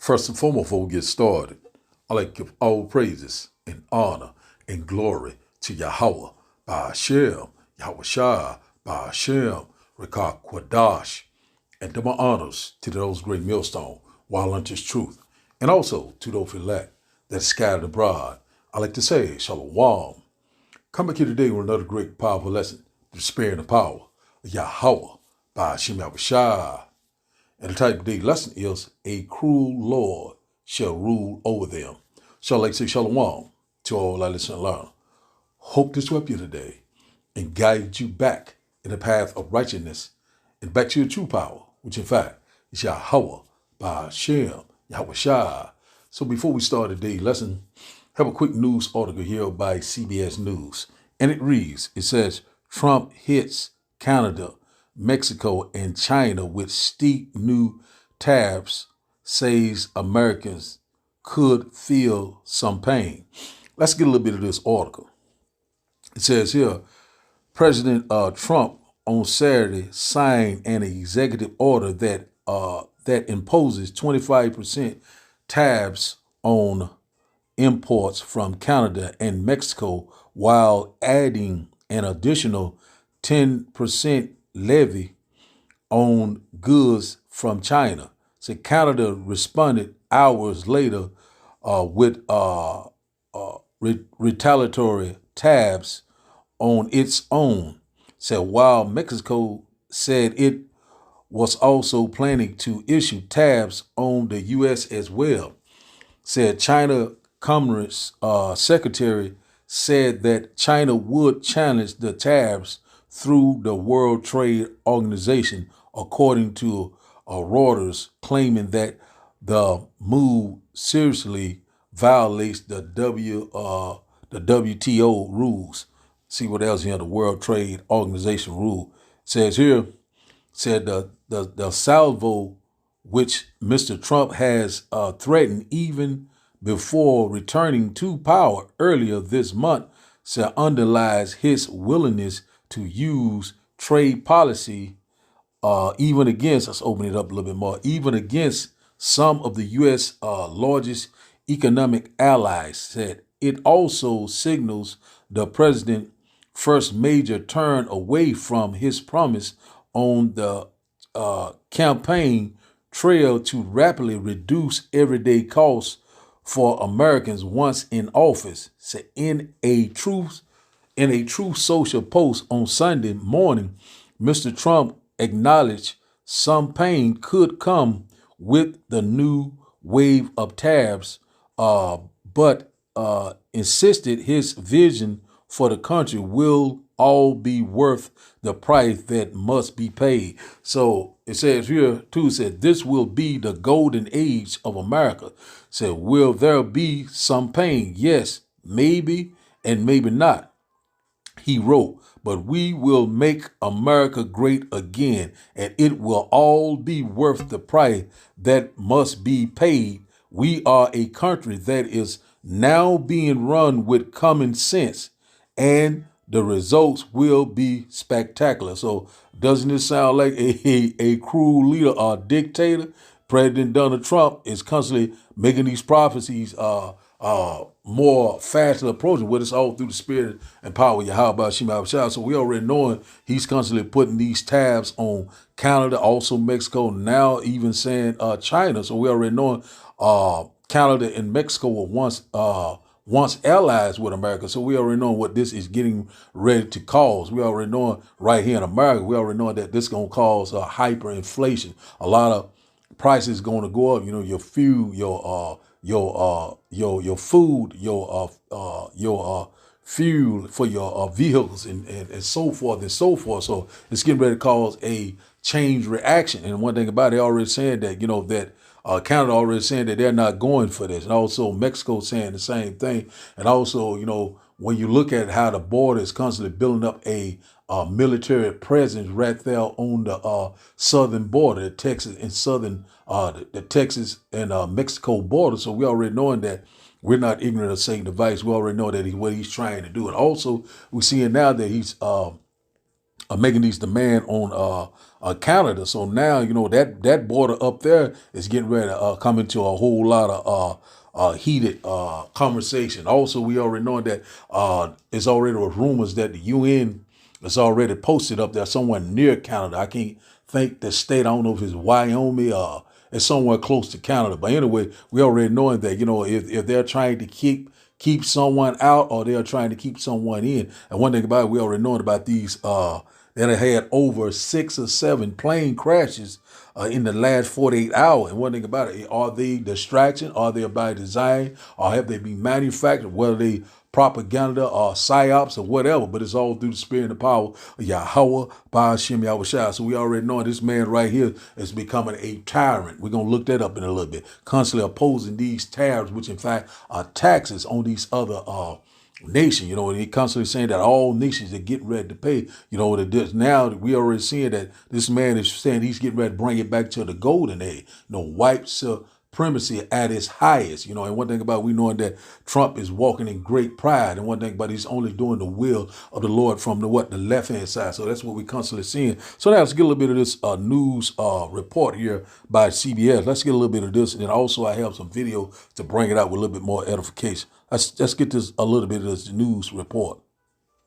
First and foremost, before we get started, I like to give all praises and honor and glory to Yahweh, Ba'ashem, Yahweh Shah, Ba'ashem, Rekah Kwadash, and to my honors to those great millstone, while unto his truth, and also to those elect that scattered abroad. I like to say, Shalom. Come back here today with another great, powerful lesson, the spirit and the power of Yahweh, Ba'ashem, Yahweh Shah. And the type of day lesson is a cruel Lord shall rule over them. So I'd like to say shalom to all our listeners and learners. Hope this will help you today and guide you back in the path of righteousness and back to your true power, which in fact is Yahweh, Ba'ashem, Yahweh Shah. So before we start today's lesson, have a quick news article here by CBS News. And it reads, it says, Trump hits Canada, Mexico, and China with steep new tariffs, says Americans could feel some pain. Let's get a little bit of this article. It says here, President Trump on Saturday signed an executive order that imposes 25% tariffs on imports from Canada and Mexico while adding an additional 10% levy on goods from China. So Canada responded hours later with retaliatory tabs on its own. So while Mexico said it was also planning to issue tabs on the U.S. as well, said China Commerce Secretary said that China would challenge the tariffs through the World Trade Organization, according to Reuters, claiming that the move seriously violates the WTO rules. See what else here? The World Trade Organization rule says here. Said the salvo which Mr. Trump has threatened even before returning to power earlier this month, said underlies his willingness to use trade policy even against, let's open it up a little bit more, even against some of the U.S. Largest economic allies. Said it also signals the president's first major turn away from his promise on the campaign trail to rapidly reduce everyday costs for Americans once in office. So in a true social post on Sunday morning, Mr. Trump acknowledged some pain could come with the new wave of tariffs, but insisted his vision for the country will all be worth the price that must be paid. So it says here too, said this will be the golden age of America. Said, will there be some pain? Yes, maybe and maybe not. He wrote, but we will make America great again, and it will all be worth the price that must be paid. We are a country that is now being run with common sense, and the results will be spectacular. So doesn't it sound like a cruel leader or dictator? President Donald Trump is constantly making these prophecies more faster approaching, what it's all through the spirit and power of Yahweh Shema Shah. So we already knowing he's constantly putting these tabs on Canada, also Mexico, now even saying China. So we already knowing Canada and Mexico were once allies with America. So we already know what this is getting ready to cause. We already know right here in America, we already know that this is going to cause hyperinflation. A lot of prices going to go up. You know, your fuel, your food, your fuel for your vehicles and so forth and so forth. So it's getting ready to cause a chain reaction. And one thing about it, they already saying that, you know, that Canada already saying that they're not going for this. And also Mexico saying the same thing. And also, you know, when you look at how the border is constantly building up a military presence right there on the southern border, the Texas and the Texas and Mexico border. So we already knowing that we're not ignorant of Satan's device. We already know that what he's trying to do. And also we're seeing now that he's making these demand on Canada. So now, that border up there is getting ready to come into a whole lot of heated conversation. Also, we already know that it's already rumors that the UN is already posted up there somewhere near Canada. I can't think the state. I don't know if it's Wyoming or it's somewhere close to Canada. But anyway, we already knowing that, if they're trying to keep someone out or they're trying to keep someone in. And one thing about it, we already knowing about these that have had over 6 or 7 plane crashes in the last 48 hours. And one thing about it, are they distraction? Are they by design? Or have they been manufactured? Whether they propaganda or psyops or whatever, but it's all through the spirit and the power of Yahweh, Ba'ashem Yahushua. So we already know this man right here is becoming a tyrant. We're going to look that up in a little bit. Constantly opposing these tariffs, which in fact are taxes on these other nation, and he constantly saying that all nations are getting ready to pay, now we already seeing that this man is saying he's getting ready to bring it back to the golden age, white supremacy at its highest, and one thing about we knowing that Trump is walking in great pride, and one thing about he's only doing the will of the Lord from the left hand side. So that's what we constantly seeing. So now let's get a little bit of this news report here by CBS. Let's get a little bit of this, and then also I have some video to bring it out with a little bit more edification. Let's get this a little bit of this news report.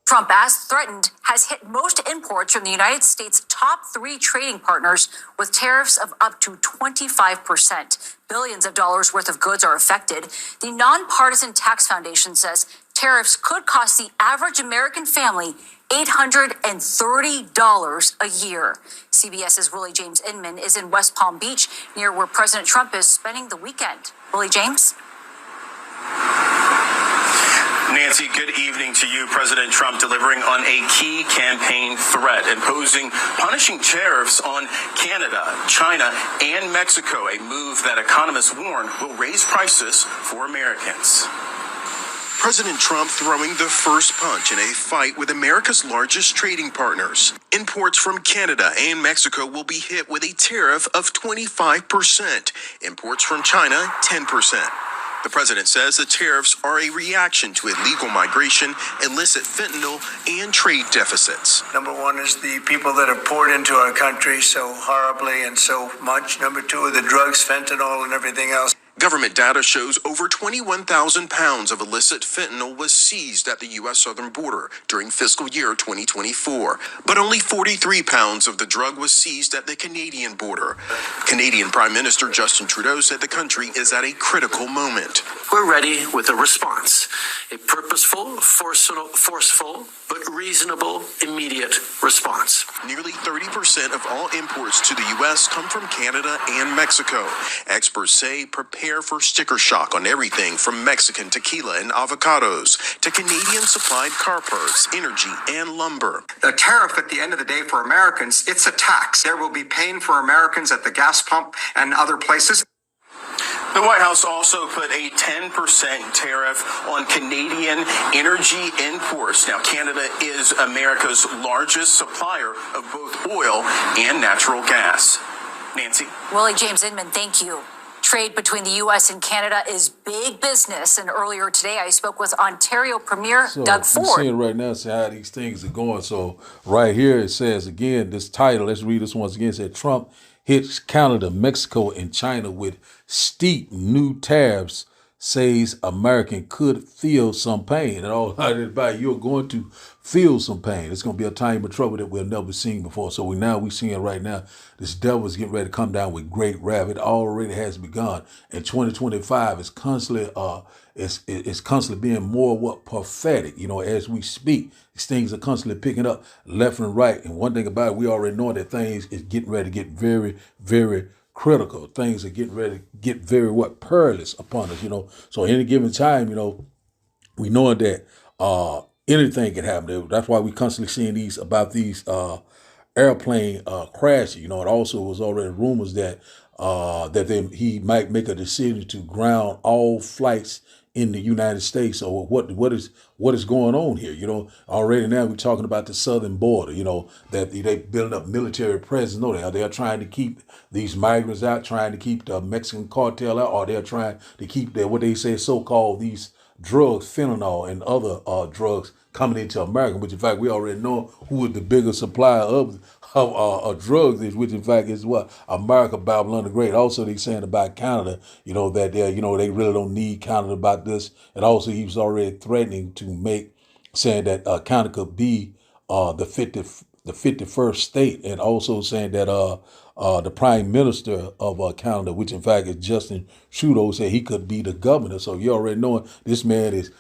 Trump, as threatened, has hit most imports from the United States' top 3 trading partners with tariffs of up to 25%. Billions of dollars worth of goods are affected. The Nonpartisan Tax Foundation says tariffs could cost the average American family $830 a year. CBS's Willie James Inman is in West Palm Beach, near where President Trump is spending the weekend. Willie James? Nancy, good evening to you. President Trump delivering on a key campaign threat, imposing punishing tariffs on Canada, China, and Mexico, a move that economists warn will raise prices for Americans. President Trump throwing the first punch in a fight with America's largest trading partners. Imports from Canada and Mexico will be hit with a tariff of 25%. Imports from China, 10%. The president says the tariffs are a reaction to illegal migration, illicit fentanyl, and trade deficits. Number one is the people that are poured into our country so horribly and so much. Number two are the drugs, fentanyl, and everything else. Government data shows over 21,000 pounds of illicit fentanyl was seized at the U.S. southern border during fiscal year 2024. But only 43 pounds of the drug was seized at the Canadian border. Canadian Prime Minister Justin Trudeau said the country is at a critical moment. We're ready with a response, a purposeful, forceful, but reasonable, immediate response. Nearly 30% of all imports to the U.S. come from Canada and Mexico. Experts say prepare for sticker shock on everything from Mexican tequila and avocados to Canadian-supplied car parts, energy, and lumber. The tariff at the end of the day for Americans, it's a tax. There will be pain for Americans at the gas pump and other places. The White House also put a 10% tariff on Canadian energy imports. Now, Canada is America's largest supplier of both oil and natural gas. Nancy? Willie James Inman, thank you. Trade between the U.S. and Canada is big business. And earlier today, I spoke with Ontario Premier Doug Ford. You're seeing right now how these things are going. So right here it says, again, this title, let's read this once again. It said, Trump hits Canada, Mexico, and China with steep new tariffs, says American could feel some pain. And all about you're going to feel some pain. It's going to be a time of trouble that we've never seen before. So we seeing right now, this devil is getting ready to come down with great wrath. It already has begun. And 2025 is constantly it's constantly being more prophetic, as we speak. These things are constantly picking up left and right. And one thing about it, we already know that things is getting ready to get very, very critical. Things are getting ready to get very perilous upon us, So any given time, we know that anything can happen. That's why we constantly seeing these airplane crashes. It also was already rumors that he might make a decision to ground all flights in the United States. So what is going on here? Already now we're talking about the southern border, that they building up military presence. No, they're trying to keep these migrants out, trying to keep the Mexican cartel out, or they're trying to keep what they say so-called these drugs, fentanyl and other drugs coming into America, which in fact we already know who is the bigger supplier of drugs is, which in fact is what? America, Babylon the Great. Also, they saying about Canada, that they really don't need Canada about this. And also, he was already threatening to saying that Canada could be the 51st state, and also saying that the Prime Minister of Canada, which in fact is Justin Trudeau, said he could be the governor. So you already know this man is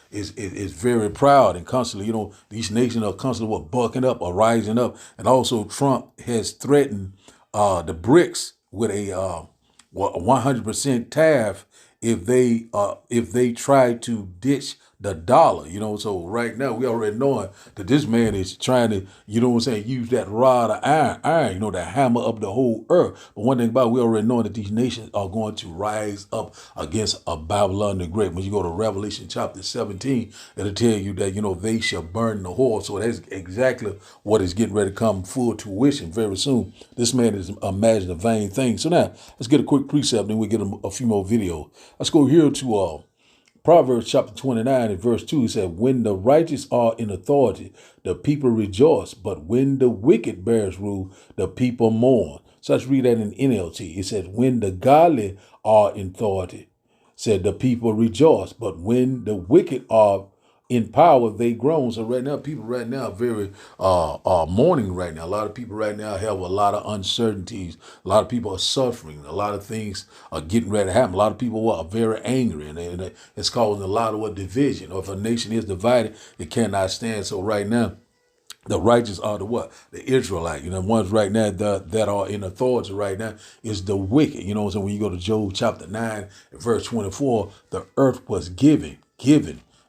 very proud and constantly, these nations are constantly bucking up or rising up. And also Trump has threatened the BRICS with a 100% tariff if they try to ditch the dollar, So right now we already knowing that this man is trying to, use that rod of iron, to hammer up the whole earth. But one thing about it, we already know that these nations are going to rise up against a Babylon the Great. When you go to Revelation chapter 17, it'll tell you that, they shall burn the whore. So that's exactly what is getting ready to come full tuition very soon. This man is imagining a vain thing. So now let's get a quick precept, then we get a few more videos. Let's go here to Proverbs chapter 29 and verse 2. It said, when the righteous are in authority, the people rejoice. But when the wicked bears rule, the people mourn. So let's read that in NLT. It says, when the godly are in authority, said the people rejoice. But when the wicked are in power, they groan. So right now, people right now are very mourning right now. A lot of people right now have a lot of uncertainties. A lot of people are suffering. A lot of things are getting ready to happen. A lot of people are very angry, and it's causing a lot of division. Or if a nation is divided, it cannot stand. So right now, the righteous are the what? The Israelite. The ones right now that are in authority right now is the wicked. So when you go to Job chapter 9 and verse 24, the earth was given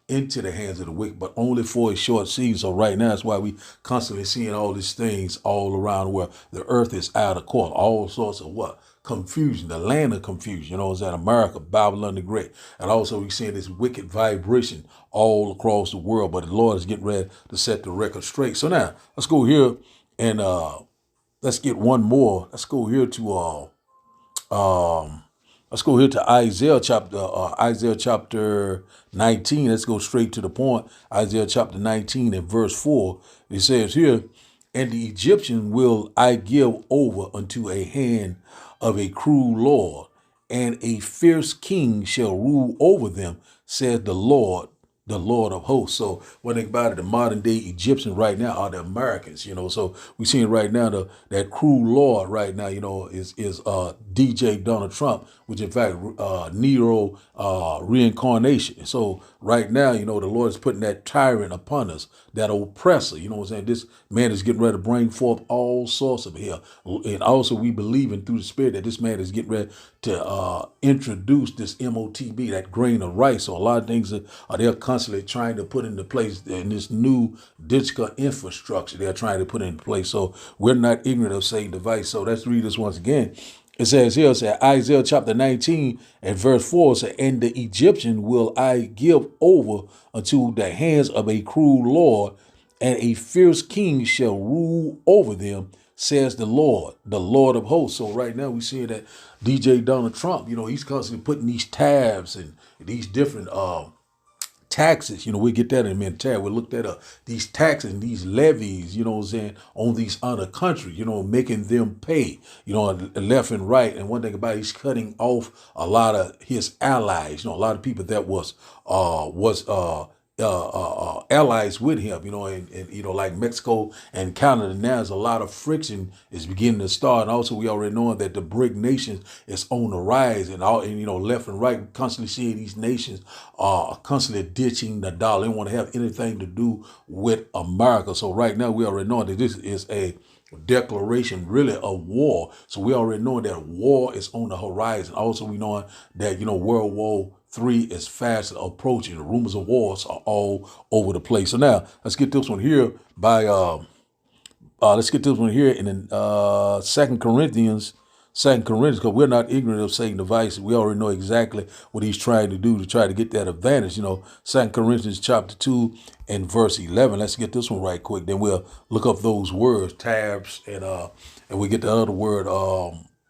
into the hands of the wicked, but only for a short season. So right now, that's why we constantly seeing all these things all around where the earth is out of court. All sorts of what? Confusion, the land of confusion. Is that America, Babylon the Great. And also we seeing this wicked vibration all across the world. But the Lord is getting ready to set the record straight. So now let's go here and let's get one more. Let's go here to Isaiah chapter 19. Let's go straight to the point. Isaiah chapter 19 and verse 4. It says here, and the Egyptian will I give over unto a hand of a cruel lord, and a fierce king shall rule over them, says the Lord of hosts. So when they think about it, the modern day Egyptians right now are the Americans, So we're seeing right now that cruel lord right now, is DJ Donald Trump, which in fact Nero reincarnation. So right now, the Lord is putting that tyrant upon us, that oppressor. This man is getting ready to bring forth all sorts of hell. And also we believing through the Spirit that this man is getting ready to introduce this MOTB, that grain of rice. So a lot of things they're constantly trying to put into place in this new digital infrastructure they're trying to put into place. So we're not ignorant of Satan's device. So let's read this once again. It says here, Isaiah chapter 19 and verse 4, says, and the Egyptian will I give over unto the hands of a cruel lord, and a fierce king shall rule over them, says the Lord of hosts. So right now we see that DJ Donald Trump, he's constantly putting these tabs and these different taxes, we get that in a minute. We looked at these taxes and these levies, on these other countries, making them pay, left and right. And one thing about it, he's cutting off a lot of his allies, a lot of people that was allies with him, and like Mexico and Canada. Now there's a lot of friction is beginning to start. And also we already know that the BRIC nations is on the rise, and left and right, constantly seeing these nations constantly ditching the dollar. They don't want to have anything to do with America. So right now we already know that this is a declaration really of war. So we already know that war is on the horizon. Also we know that World War III is fast approaching. The rumors of wars are all over the place. So now let's get this one here in 2 Corinthians, because we're not ignorant of Satan's devices. We already know exactly what he's trying to do to try to get that advantage. 2 Corinthians chapter 2 and verse 11. Let's get this one right quick. Then we'll look up those words, tabs, and we get the other word,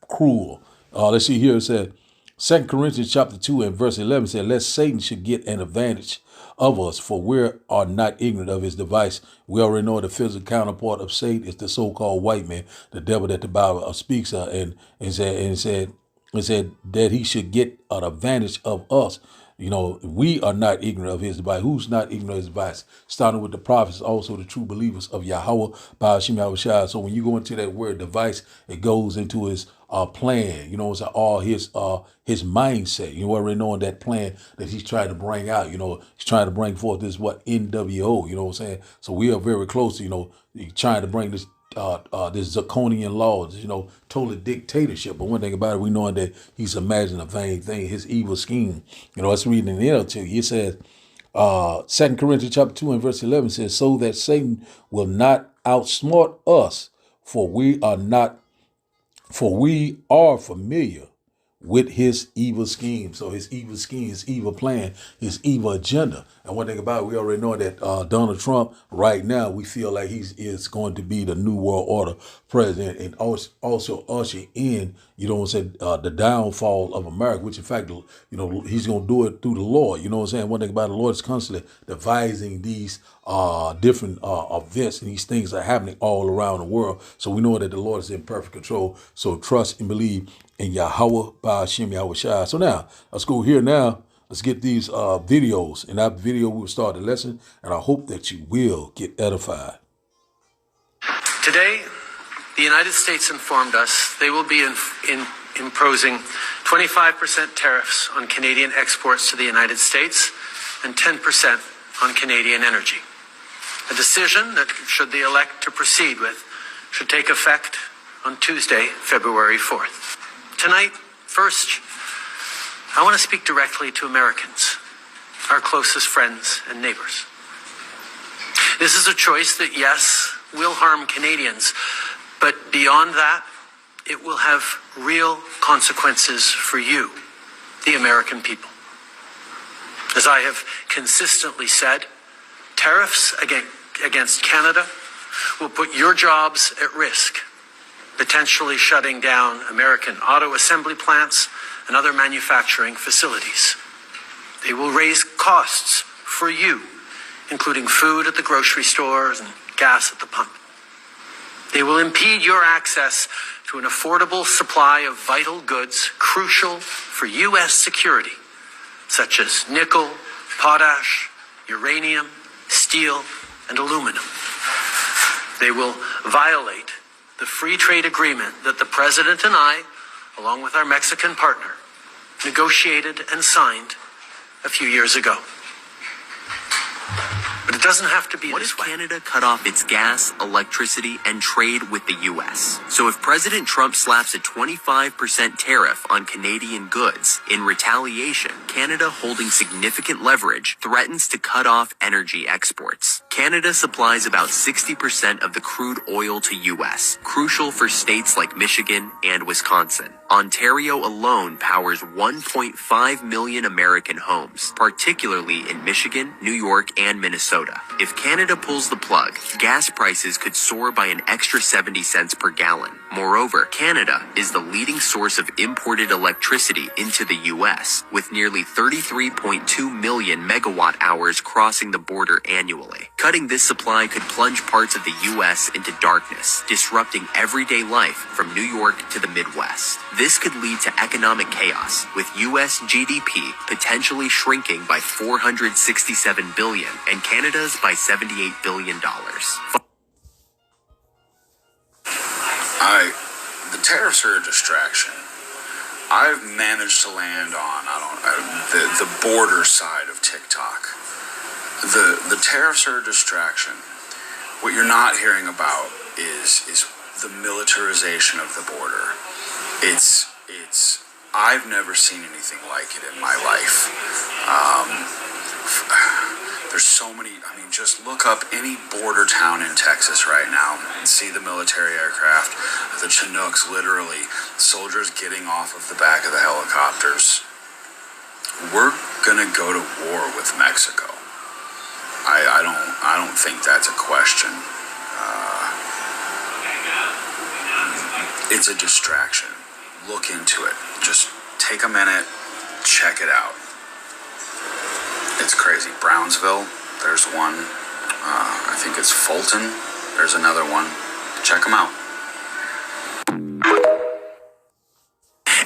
cruel. Let's see here. It said, 2 Corinthians chapter 2 and verse 11 said, lest Satan should get an advantage of us, for we are not ignorant of his device. We already know the physical counterpart of Satan is the so-called white man, the devil that the Bible speaks of, and said that he should get an advantage of us. You know, we are not ignorant of his device. Who's not ignorant of his device? Starting with the prophets, also the true believers of Yahweh, Ba'ashim Yahushua. So when you go into that word device, it goes into his plan. You know, it's all his mindset. You already knowing that plan that he's trying to bring out. You know, he's trying to bring forth this NWO. You know what I'm saying? So we are very close to, you know, trying to bring this this Zirconian laws, you know, total dictatorship. But one thing about it, we know that he's imagining a vain thing, his evil scheme. You know, let's read in the NLT. It says, 2 Corinthians chapter 2 and verse 11 says, so that Satan will not outsmart us, for we are familiar with his evil scheme. So his evil scheme, his evil plan, his evil agenda. And one thing about it, we already know that Donald Trump right now, we feel like he is going to be the new world order president and also usher in, you know what I'm saying, the downfall of America, which in fact, you know, he's going to do it through the Lord. You know what I'm saying? One thing about the Lord is constantly devising these different events, and these things are happening all around the world. So we know that the Lord is in perfect control. So trust and believe in Yahweh, Ba'ashim Yahushua. So now, let's go here now. Let's get these videos. In that video, we will start the lesson, and I hope that you will get edified. Today, the United States informed us they will be imposing 25% tariffs on Canadian exports to the United States and 10% on Canadian energy. A decision that, should they elect to proceed with, should take effect on Tuesday, February 4th. Tonight, first, I want to speak directly to Americans, our closest friends and neighbors. This is a choice that, yes, will harm Canadians, but beyond that, it will have real consequences for you, the American people. As I have consistently said, tariffs against Canada will put your jobs at risk, potentially shutting down American auto assembly plants and other manufacturing facilities. They will raise costs for you, including food at the grocery stores and gas at the pump. They will impede your access to an affordable supply of vital goods crucial for U.S. security, such as nickel, potash, uranium, steel, and aluminum. They will violate the free trade agreement that the President and I, along with our Mexican partner, negotiated and signed a few years ago. But it doesn't have to be What this if way. Canada cut off its gas, electricity, and trade with the U.S.? So if President Trump slaps a 25% tariff on Canadian goods, in retaliation, Canada, holding significant leverage, threatens to cut off energy exports. Canada supplies about 60% of the crude oil to U.S., crucial for states like Michigan and Wisconsin. Ontario alone powers 1.5 million American homes, particularly in Michigan, New York, and Minnesota. If Canada pulls the plug, gas prices could soar by an extra 70 cents per gallon. Moreover, Canada is the leading source of imported electricity into the U.S., with nearly 33.2 million megawatt hours crossing the border annually. Cutting this supply could plunge parts of the U.S. into darkness, disrupting everyday life from New York to the Midwest. This could lead to economic chaos, with U.S. GDP potentially shrinking by $467 billion and Canada's by $78 billion. The tariffs are a distraction. I've managed to land on the border side of TikTok. The tariffs are a distraction. What you're not hearing about is the militarization of the border. I've never seen anything like it in my life. There's so many, just look up any border town in Texas right now and see the military aircraft, the Chinooks, literally, soldiers getting off of the back of the helicopters. We're gonna go to war with Mexico. I don't think that's a question. It's a distraction. Look into it. Just take a minute, check it out. It's crazy. Brownsville, there's one. I think it's Fulton. There's another one. Check them out.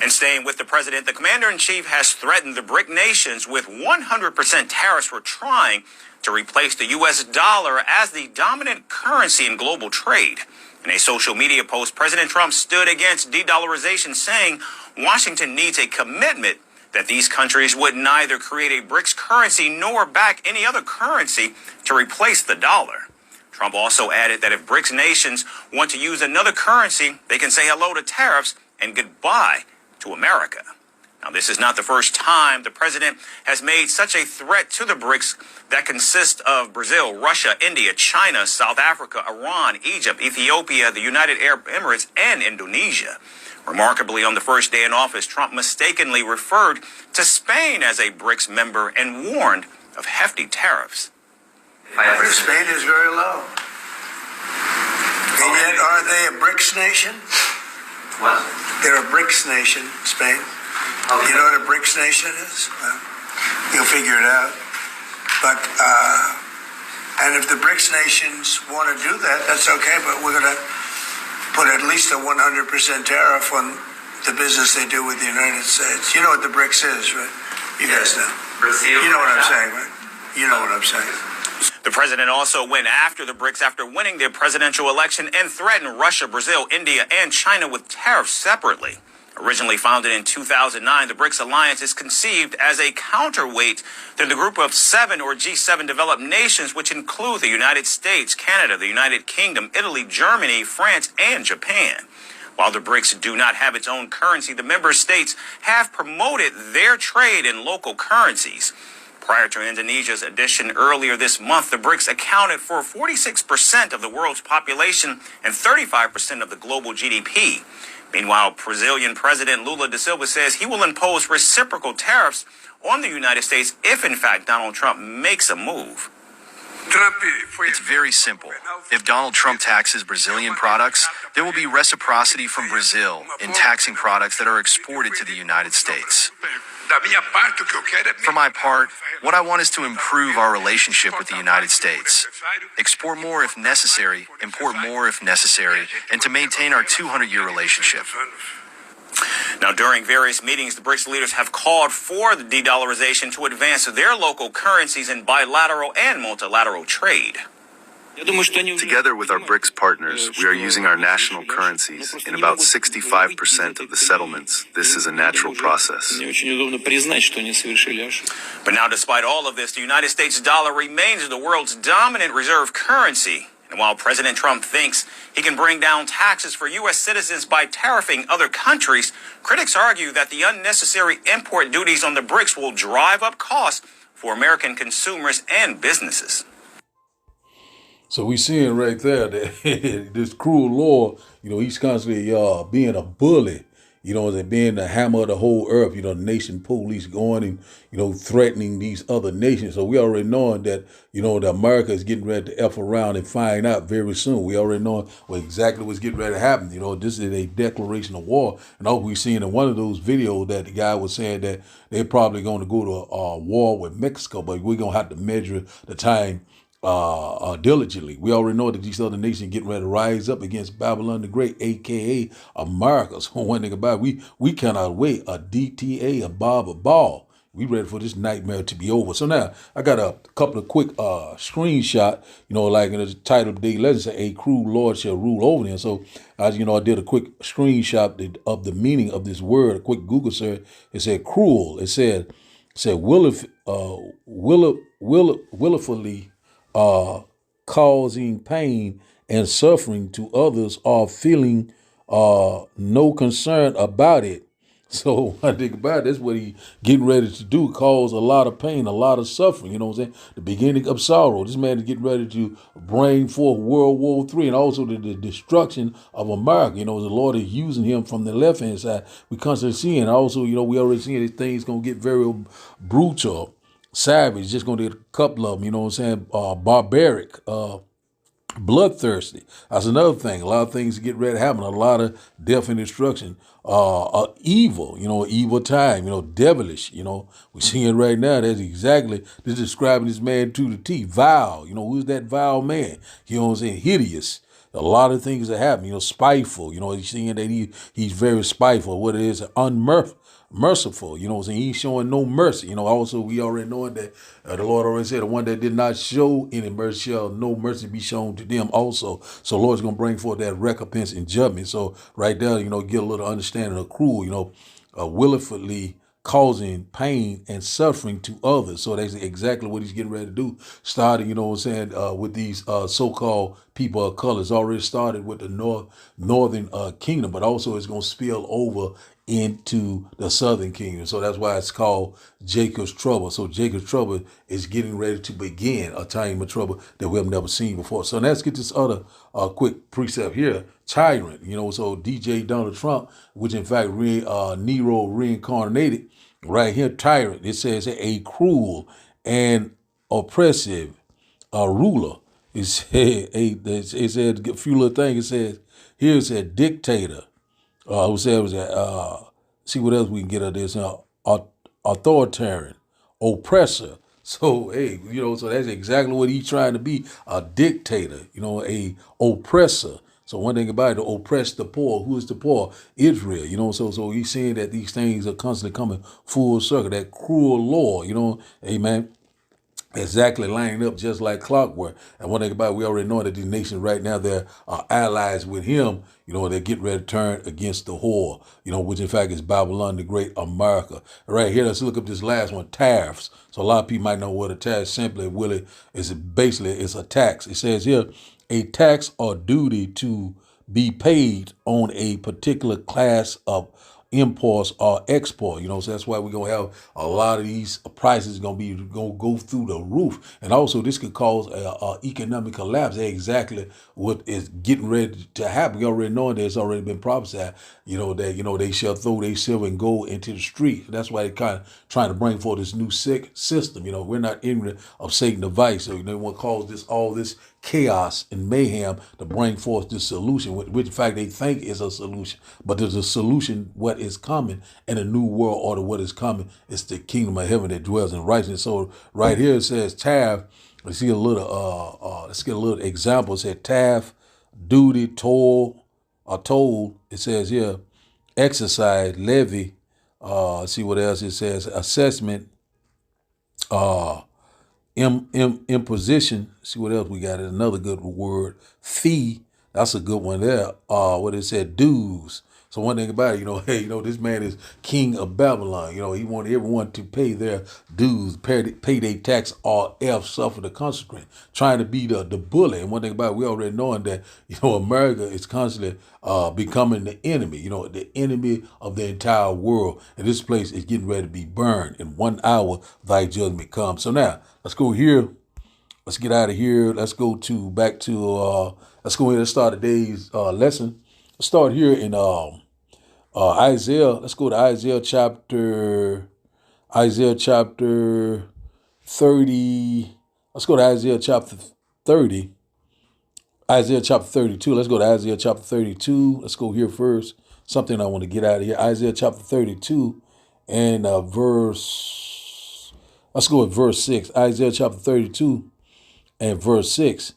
And staying with the president, the commander-in-chief has threatened the BRIC nations with 100% tariffs for trying to replace the U.S. dollar as the dominant currency in global trade. In a social media post, President Trump stood against de-dollarization, saying Washington needs a commitment that these countries would neither create a BRICS currency nor back any other currency to replace the dollar. Trump also added that if BRICS nations want to use another currency, they can say hello to tariffs and goodbye to America. Now, this is not the first time the president has made such a threat to the BRICS that consist of Brazil, Russia, India, China, South Africa, Iran, Egypt, Ethiopia, the United Arab Emirates, and Indonesia. Remarkably, on the first day in office, Trump mistakenly referred to Spain as a BRICS member and warned of hefty tariffs. Spain is very low. And yet, are they a BRICS nation? What? They're a BRICS nation, Spain. Okay. You know what a BRICS nation is? Well, you'll figure it out. But, and if the BRICS nations want to do that, that's okay, but we're going to put at least a 100% tariff on the business they do with the United States. You know what the BRICS is, right? You guys know. Brazil, You know what I'm Russia. saying, right? You know what I'm saying. The president also went after the BRICS after winning their presidential election and threatened Russia, Brazil, India, and China with tariffs separately. Originally founded in 2009, the BRICS alliance is conceived as a counterweight to the group of 7 or G7 developed nations, which include the United States, Canada, the United Kingdom, Italy, Germany, France, and Japan. While the BRICS do not have its own currency, the member states have promoted their trade in local currencies. Prior to Indonesia's addition earlier this month, the BRICS accounted for 46% of the world's population and 35% of the global GDP. Meanwhile, Brazilian President Lula da Silva says he will impose reciprocal tariffs on the United States if, in fact, Donald Trump makes a move. It's very simple. If Donald Trump taxes Brazilian products, there will be reciprocity from Brazil in taxing products that are exported to the United States. For my part, what I want is to improve our relationship with the United States. Export more if necessary, import more if necessary, and to maintain our 200-year relationship. Now, during various meetings, the BRICS leaders have called for the de-dollarization to advance their local currencies in bilateral and multilateral trade. Together with our BRICS partners, we are using our national currencies in about 65% of the settlements. This is a natural process. But now, despite all of this, the United States dollar remains the world's dominant reserve currency. And while President Trump thinks he can bring down taxes for U.S. citizens by tariffing other countries, critics argue that the unnecessary import duties on the BRICS will drive up costs for American consumers and businesses. So we seeing right there that this cruel Lord, he's constantly being a bully, and being the hammer of the whole earth, the nation police going and, threatening these other nations. So we already knowing that, that America is getting ready to F around and find out very soon. We already know exactly what's getting ready to happen. This is a declaration of war. And all we seen in one of those videos that the guy was saying that they're probably going to go to war with Mexico, but we're going to have to measure the time diligently. We already know that these other nations getting ready to rise up against Babylon the Great, aka America. So one thing about it, we cannot wait a DTA, a Bob, a ball. We ready for this nightmare to be over. So now I got a couple of quick screenshot, like in the title of the legend say, a cruel Lord shall rule over them. So I did a quick screenshot of the meaning of this word, a quick Google search. It said cruel. It said willfully causing pain and suffering to others or feeling no concern about it. So I think about it, that's what he getting ready to do, cause a lot of pain, a lot of suffering, you know what I'm saying? The beginning of sorrow. This man is getting ready to bring forth World War III and also the destruction of America. The Lord is using him from the left-hand side. We constantly seeing. Also, we already seeing these things going to get very brutal, savage, just going to get a couple of them, barbaric, bloodthirsty. That's another thing. A lot of things get ready to happen. A lot of death and destruction. Evil, evil time, devilish, we're seeing it right now. That's exactly, this is describing this man to the T. Vile, who's that vile man? You know what I'm saying? Hideous. A lot of things that happen, spiteful, he's seeing that he's very spiteful. What it is, merciful, you know what I'm saying? He's showing no mercy. Also we already know that the Lord already said the one that did not show any mercy shall no mercy be shown to them also. So Lord's going to bring forth that recompense and judgment. So right there, get a little understanding of cruel, willfully causing pain and suffering to others. So that's exactly what he's getting ready to do. Starting, with these so-called people of color. It's already started with the northern kingdom, but also it's going to spill over into the southern kingdom. So that's why it's called Jacob's trouble. So Jacob's trouble is getting ready to begin, a time of trouble that we have never seen before. So let's get this other quick precept here. Tyrant, so DJ Donald Trump, which in fact Nero reincarnated, right here, tyrant. It says a cruel and oppressive ruler. It said a few little things. It says, here it said dictator. Who said it was see what else we can get out of this. Authoritarian, oppressor. So, hey, so that's exactly what he's trying to be, a dictator, a oppressor. So one thing about it, to oppress the poor. Who is the poor? Israel, so he's saying that these things are constantly coming full circle, that cruel law, amen. Exactly lining up just like clockwork. And one thing about it, we already know that these nations right now, they're allies with him. They're getting ready to turn against the whore, which in fact is Babylon, the great America. Right here, let's look up this last one, tariffs. So a lot of people might know what a tariff simply is. Basically, it's a tax. It says here, a tax or duty to be paid on a particular class of imports or export, so that's why we're going to have a lot of these prices going to go through the roof. And also this could cause a economic collapse. That's exactly what is getting ready to happen. We already know that it's already been prophesied, that, they shall throw their silver and gold into the street. That's why they're kind of trying to bring forth this new system. We're not ignorant of Satan's device. So they want to cause all this chaos and mayhem to bring forth this solution, which in fact they think is a solution. But there's a solution, what is coming, and a new world order, what is coming. It's the kingdom of heaven that dwells in righteousness. So right here it says tariff. Let's get a little example. It said tariff, duty, toll, or toll. It says here, exercise, levy. See what else it says, assessment, imposition. See what else we got. Another good word, fee. That's a good one there. What it said, dues. So one thing about it, hey, this man is king of Babylon. He wanted everyone to pay their dues, pay their tax, or else suffer the consequence. Trying to be the bully. And one thing about it, we already knowing that, America is constantly becoming the enemy, the enemy of the entire world. And this place is getting ready to be burned. In 1 hour, thy judgment comes. So now, let's go here. Let's get out of here. Let's go back to let's go ahead and start today's lesson. Let's start here in Isaiah. Let's go to Isaiah chapter 30. Let's go to Isaiah chapter 30. Isaiah chapter 32. Let's go to Isaiah chapter 32. Let's go here first. Something I want to get out of here. Isaiah chapter 32 and verse. Let's go with verse 6. Isaiah chapter 32 and verse 6.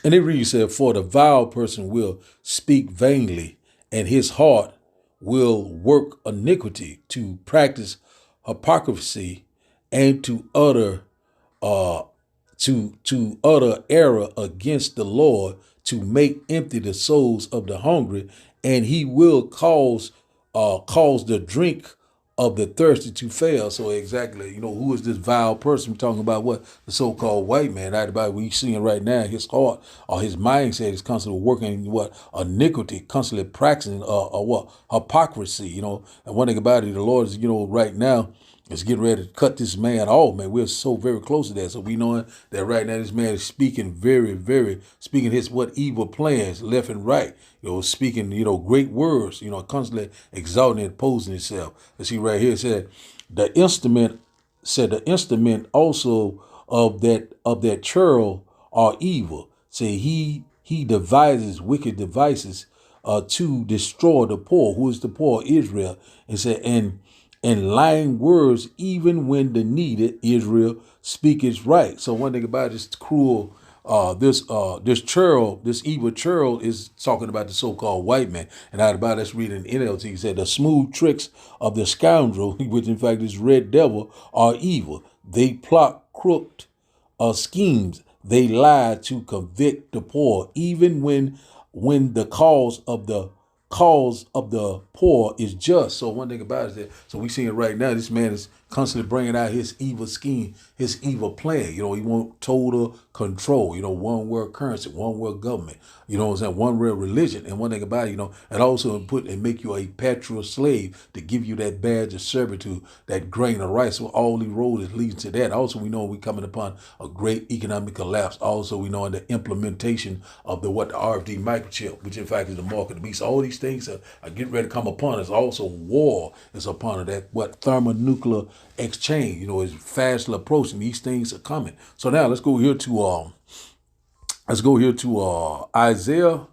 And it reads, said, for the vile person will speak vainly, and his heart will work iniquity, to practice hypocrisy, and to utter error against the Lord, to make empty the souls of the hungry, and he will cause the drink of the thirsty to fail. So exactly, who is this vile person? We're talking about what? The so-called white man. Right about we seeing right now, his heart or his mindset is constantly working what? Iniquity, constantly practicing what? Hypocrisy, And one thing about it, the Lord is, right now, is getting ready to cut this man off, man. We're so very close to that. So we know that right now this man is speaking speaking his evil plans left and right. Speaking, great words, constantly exalting and opposing himself. Let's see right here. It said the instrument also of that churl are evil. Say he devises wicked devices to destroy the poor. Who is the poor? Israel. And said and lying words even when the needed Israel speaketh right. So one thing about this cruel this evil churl is talking about the so-called white man. And out about let's read in NLT, he said the smooth tricks of the scoundrel, which in fact is red devil, are evil. They plot crooked schemes. They lie to convict the poor, even when the cause of the poor is just. So one thing about it is that, so we see it right now, this man is constantly bringing out his evil scheme, his evil plan. He want total control, one world currency, one world government, what I'm saying, one world religion. And one thing about it, and also make you a perpetual slave to give you that badge of servitude, that grain of rice. So all these roads leading to that. Also, we know we're coming upon a great economic collapse. Also, we know in the implementation of the RFD microchip, which in fact is the mark of the beast. All these things are getting ready to come upon us. Also, war is upon us. That thermonuclear exchange, is fastly approaching. These things are coming. So now let's go here to Isaiah.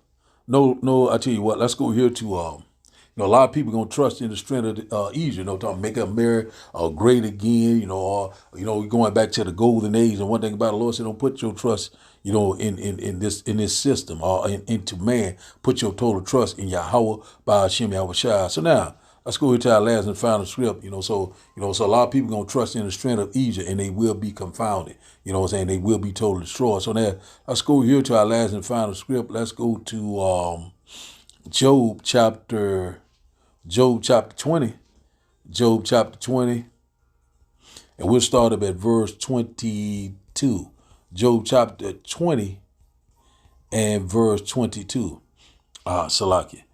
No, I tell you what, let's go here to a lot of people gonna trust in the strength of Egypt, talking make America great again, or going back to the golden age. And one thing about the Lord said, don't put your trust, in this system or into man. Put your total trust in Yahweh by Hashem Yahushua. So now let's go here to our last and final script. So a lot of people gonna trust in the strength of Egypt, and they will be confounded. They will be totally destroyed. So now let's go here to our last and final script. Let's go to Job chapter 20. Job chapter 20. And we'll start up at verse 22. Job chapter 20 and verse 22. Salakia.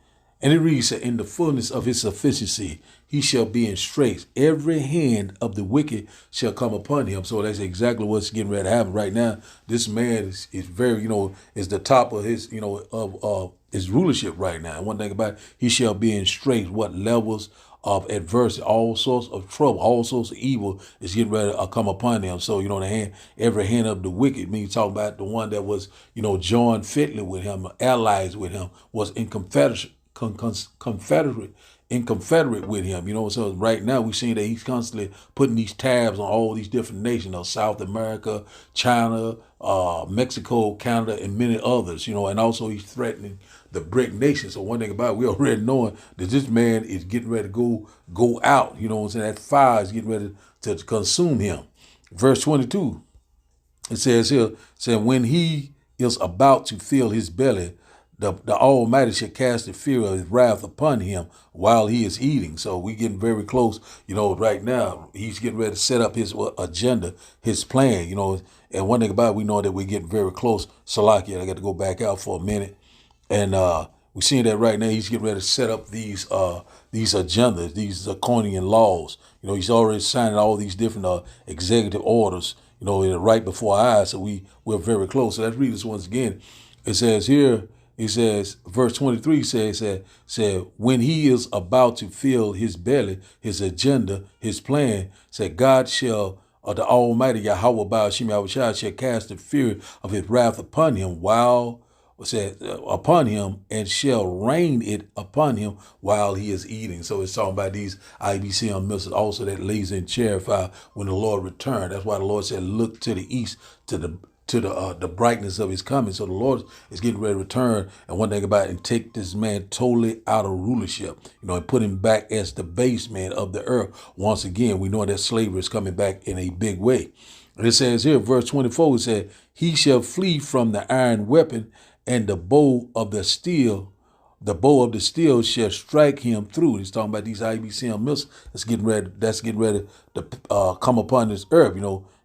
And it reads, in the fullness of his sufficiency, he shall be in straits. Every hand of the wicked shall come upon him. So that's exactly what's getting ready to happen right now. This man is very, is the top of his, of his rulership right now. And one thing about it, he shall be in straits. What levels of adversity, all sorts of trouble, all sorts of evil is getting ready to come upon them. So, every hand of the wicked, means talking about the one that was, joined fitly with him, allies with him, was in confederate with him, so right now we're seeing that he's constantly putting these tabs on all these different nations, South America, China, Mexico, Canada, and many others, and also he's threatening the BRIC nations. So one thing about it, we already knowing that this man is getting ready to go out, that fire is getting ready to consume him. Verse 22, it says here, when he is about to fill his belly, the Almighty shall cast the fear of his wrath upon him while he is eating. So we getting very close, right now. He's getting ready to set up his agenda, his plan, And one thing about it, we know that we're getting very close. Salakia, I got to go back out for a minute. And we're seeing that right now. He's getting ready to set up these agendas, these draconian laws. He's already signing all these different executive orders, right before our eyes. So we're very close. So let's read this once again. It says here, verse 23 said, when he is about to fill his belly, his agenda, his plan, God shall, or the Almighty Yahweh by Hashem Yahushua shall cast the fear of his wrath upon him upon him, and shall rain it upon him while he is eating. So it's talking about these IBCM missiles also that lays in chair fire when the Lord returned. That's why the Lord said, look to the east, to the brightness of his coming. So the Lord is getting ready to return. And one thing about it, and take this man totally out of rulership, and put him back as the base man of the earth. Once again, we know that slavery is coming back in a big way. And it says here, verse 24, it said, he shall flee from the iron weapon, and the bow of the steel shall strike him through. He's talking about these IBCM missiles that's getting ready to come upon this earth.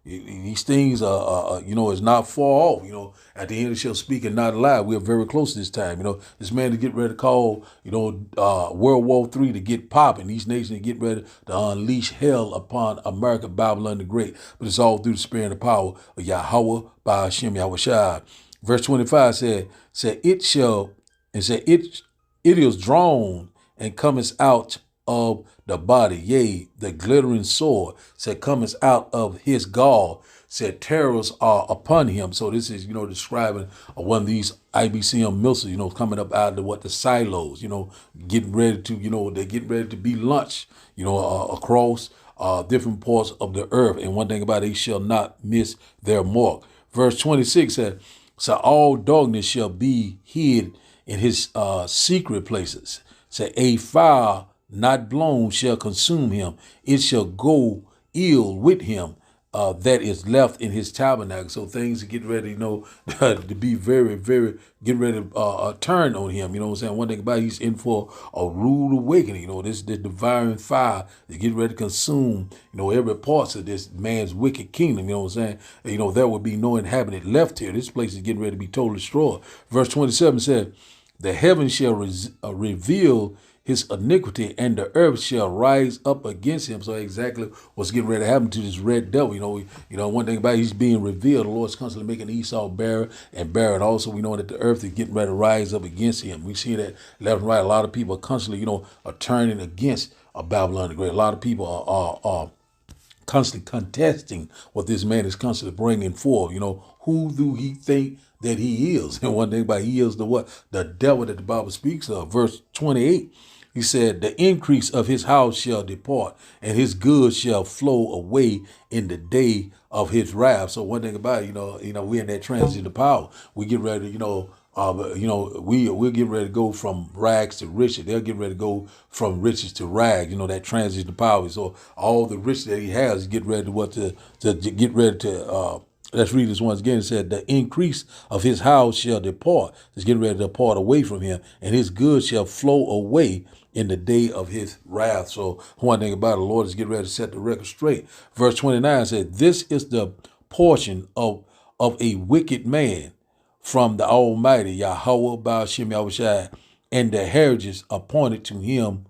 These things is not far off. At the end it shall speak and not lie. We're very close this time. This man to get ready to call, World War III to get popping. These nations get ready to unleash hell upon America, Babylon the Great. But it's all through the spirit and the power of Yahweh by Hashem Yahushua. Verse 25 said it is drawn and cometh out of the body, yea, the glittering sword, cometh out of his gall, said terrors are upon him. So this is, describing one of these IBCM missiles, coming up out of the silos, getting ready to, they're getting ready to be launched, across different parts of the earth. And one thing about it, they shall not miss their mark. Verse 26 said, so all darkness shall be hid in his secret places. Say, a fire not blown shall consume him. It shall go ill with him that is left in his tabernacle. So things are getting ready, to be very, very, getting ready to turn on him. You know what I'm saying? One thing about it, he's in for a rude awakening. This devouring fire is getting ready to consume, every part of this man's wicked kingdom. You know what I'm saying? There will be no inhabitant left here. This place is getting ready to be totally destroyed. Verse 27 said, the heavens shall reveal his iniquity, and the earth shall rise up against him. So exactly what's getting ready to happen to this red devil. One thing about it, he's being revealed. The Lord's constantly making Esau barren and barren. Also, we know that the earth is getting ready to rise up against him. We see that left and right. A lot of people are constantly, are turning against Babylon the Great. A lot of people are constantly contesting what this man is constantly bringing forth. Who do he think that he is? And one thing about he is the devil that the Bible speaks of. Verse 28. He said, the increase of his house shall depart, and his goods shall flow away in the day of his wrath. So one thing about it, we're in that transition of power. We get ready, we'll get ready to go from rags to riches. They'll get ready to go from riches to rags. That transition of power. So all the riches that he has, is get ready to get ready to. Let's read this once again. It said, the increase of his house shall depart. It's getting ready to depart away from him, and his goods shall flow away in the day of his wrath. So one thing about it, the Lord is getting ready to set the record straight. Verse 29 said, this is the portion of a wicked man from the Almighty, Yahweh Baal Shem Yahushai, and the heritage appointed to him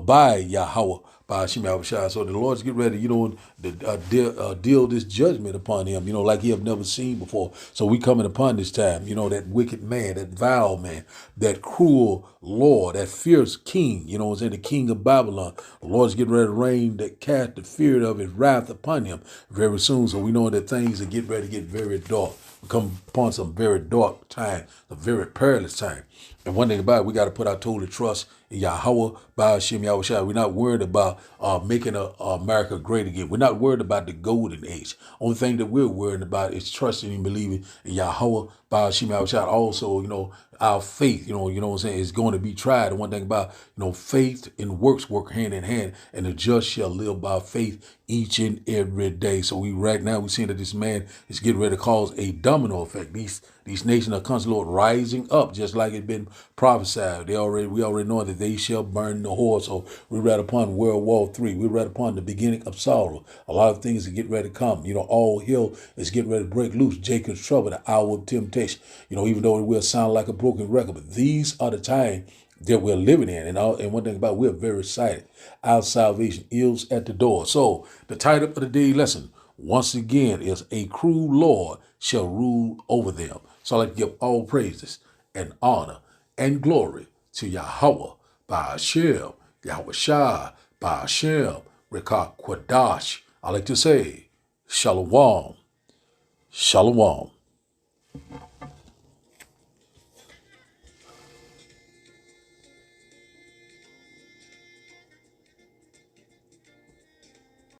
by Yahweh Baal Shem Yahushai. So the Lord's getting ready, to deal this judgment upon him, like he have never seen before. So we coming upon this time, that wicked man, that vile man, that cruel Lord, that fierce king, the king of Babylon. The Lord's getting ready to rain, that cast the fear of his wrath upon him very soon. So we know that things are getting ready to get very dark. We come upon some very dark time, a very perilous time. And one thing about it, we got to put our total trust in Yahweh Baal Shem Yahushai. We're not worried about making America great again. We're not worried about the golden age. Only thing that we're worried about is trusting and believing in Yahweh Baal Shem Yahushai. Also, our faith, what I'm saying, is going to be tried. And one thing about, faith and works work hand in hand, and the just shall live by faith each and every day. So right now we're seeing that this man is getting ready to cause a domino effect. These nations are constantly rising up, just like it's been prophesied. We already know that they shall burn the whore. So we read upon World War III. We read upon the beginning of sorrow. A lot of things are getting ready to come. All hell is getting ready to break loose. Jacob's trouble, the hour of temptation. Even though it will sound like a broken record, but these are the time that we're living in. And one thing about it, we're very excited. Our salvation is at the door. So the title of the day lesson, once again, is a cruel Lord shall rule over them. So I'd like to give all praises and honor and glory to Yahweh Baal Shem Yahushai Baal Shem Rekah Quadash. I like to say, Shalom, Shalom.